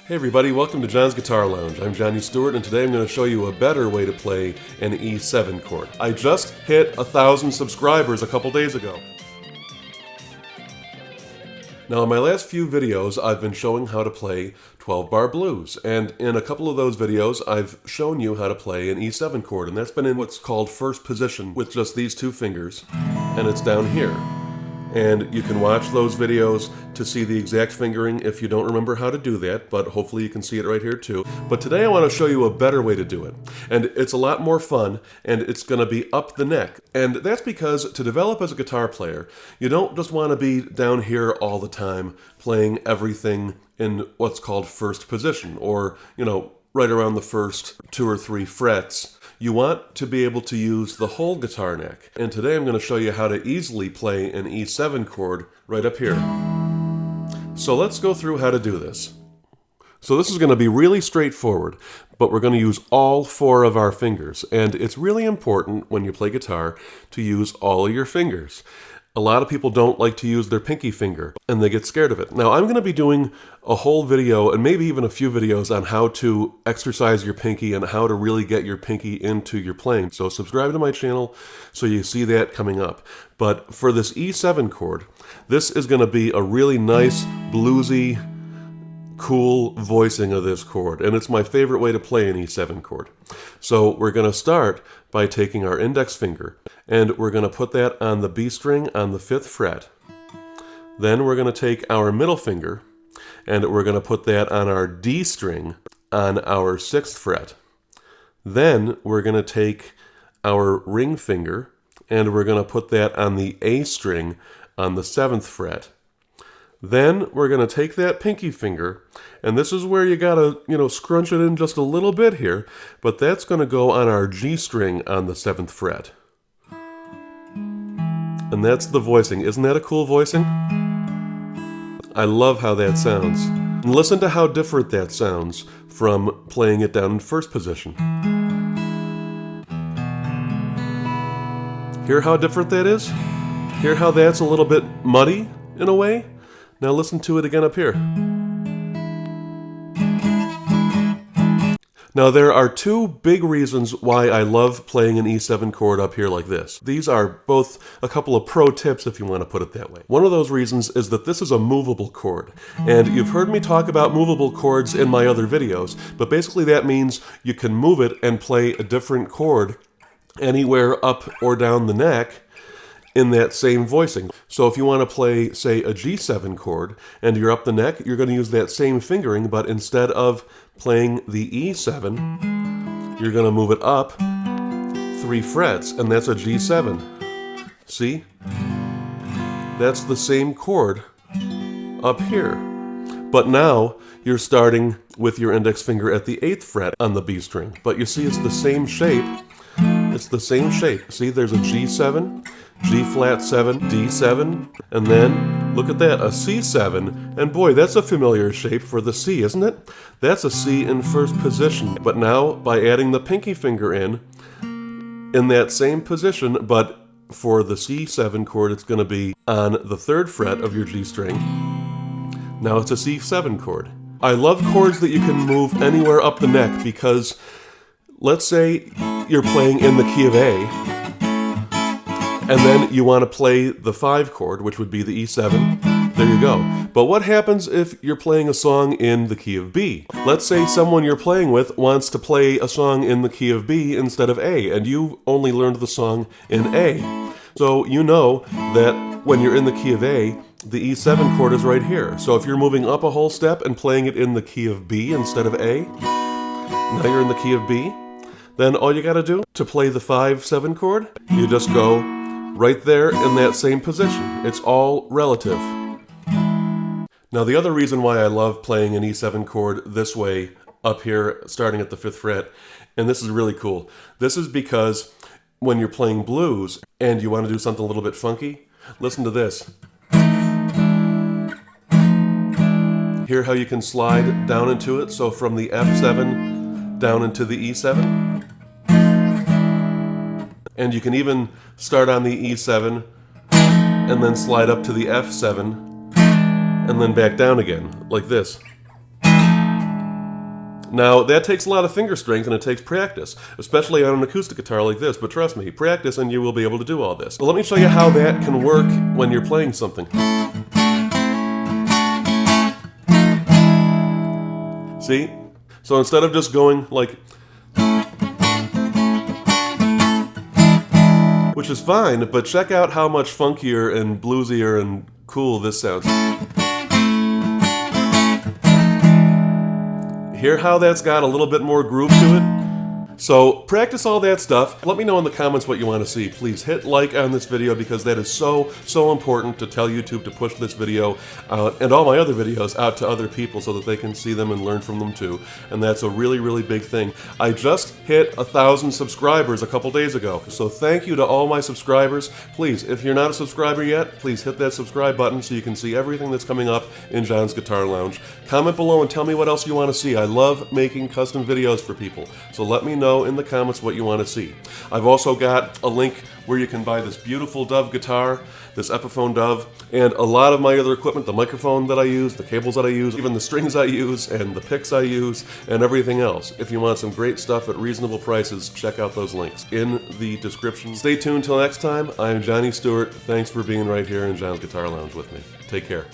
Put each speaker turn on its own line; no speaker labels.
Hey everybody, welcome to John's Guitar Lounge. I'm Johnny Stewart, and today I'm going to show you a better way to play an E7 chord. I just hit 1,000 subscribers a couple days ago. Now in my last few videos I've been showing how to play 12-bar blues, and in a couple of those videos I've shown you how to play an E7 chord, and that's been in what's called first position with just these two fingers, and it's down here. And you can watch those videos to see the exact fingering if you don't remember how to do that, but hopefully you can see it right here too. But today I want to show you a better way to do it. And it's a lot more fun, and it's going to be up the neck. And that's because to develop as a guitar player, you don't just want to be down here all the time playing everything in what's called first position, or, right around the first 2 or 3 frets. You want to be able to use the whole guitar neck. And today I'm going to show you how to easily play an E7 chord right up here. So let's go through how to do this. So this is going to be really straightforward, but we're going to use all 4 of our fingers. And it's really important when you play guitar to use all of your fingers. A lot of people don't like to use their pinky finger, and they get scared of it. Now, I'm going to be doing a whole video, and maybe even a few videos, on how to exercise your pinky and how to really get your pinky into your playing. So subscribe to my channel so you see that coming up. But for this E7 chord, this is going to be a really nice, bluesy, cool voicing of this chord, and it's my favorite way to play an E7 chord. So we're going to start by taking our index finger, and we're going to put that on the B string on the 5th fret. Then we're going to take our middle finger, and we're going to put that on our D string on our 6th fret. Then we're going to take our ring finger, and we're going to put that on the A string on the 7th fret. Then we're going to take that pinky finger, and this is where you gotta, scrunch it in just a little bit here, but that's going to go on our G string on the 7th fret. And that's the voicing. Isn't that a cool voicing? I love how that sounds. And listen to how different that sounds from playing it down in first position. Hear how different that is? Hear how that's a little bit muddy in a way? Now listen to it again up here. Now there are 2 big reasons why I love playing an E7 chord up here like this. These are both a couple of pro tips, if you want to put it that way. One of those reasons is that this is a movable chord. And you've heard me talk about movable chords in my other videos, but basically that means you can move it and play a different chord anywhere up or down the neck in that same voicing. So if you want to play, say, a G7 chord, and you're up the neck, you're going to use that same fingering, but instead of playing the E7, you're going to move it up 3 frets, and that's a G7. See? That's the same chord up here. But now, you're starting with your index finger at the 8th fret on the B string. But you see, it's the same shape. It's the same shape. See, there's a G7, G flat 7, D7, and then, look at that, a C7, and boy, that's a familiar shape for the C, isn't it? That's a C in first position, but now, by adding the pinky finger in that same position, but for the C7 chord, it's going to be on the 3rd fret of your G string. Now it's a C7 chord. I love chords that you can move anywhere up the neck, because let's say you're playing in the key of A, and then you want to play the 5 chord, which would be the E7. There you go. But what happens if you're playing a song in the key of B? Let's say someone you're playing with wants to play a song in the key of B instead of A, and you only learned the song in A. So you know that when you're in the key of A, the E7 chord is right here. So if you're moving up a whole step and playing it in the key of B instead of A, now you're in the key of B, then all you gotta do to play the 5-7 chord, you just go right there in that same position. It's all relative. Now the other reason why I love playing an E7 chord this way up here, starting at the 5th fret, and this is really cool, this is because when you're playing blues and you want to do something a little bit funky, listen to this. Hear how you can slide down into it, so from the F7 down into the E7? And you can even start on the E7 and then slide up to the F7 and then back down again, like this. Now, that takes a lot of finger strength and it takes practice, especially on an acoustic guitar like this, but trust me, practice and you will be able to do all this. But let me show you how that can work when you're playing something. See? So instead of just going like, which is fine, but check out how much funkier and bluesier and cool this sounds. Hear how that's got a little bit more groove to it? So practice all that stuff. Let me know in the comments what you want to see. Please hit like on this video because that is so important to tell YouTube to push this video and all my other videos out to other people so that they can see them and learn from them too. And that's a really big thing. I just hit 1,000 subscribers a couple days ago. So thank you to all my subscribers. Please, if you're not a subscriber yet, please hit that subscribe button so you can see everything that's coming up in John's Guitar Lounge. Comment below and tell me what else you want to see. I love making custom videos for people. So let me know in the comments what you want to see. I've also got a link where you can buy this beautiful Dove guitar, this Epiphone Dove, and a lot of my other equipment, the microphone that I use, the cables that I use, even the strings I use, and the picks I use, and everything else. If you want some great stuff at reasonable prices, check out those links in the description. Stay tuned till next time. I'm Johnny Stewart. Thanks for being right here in John's Guitar Lounge with me. Take care.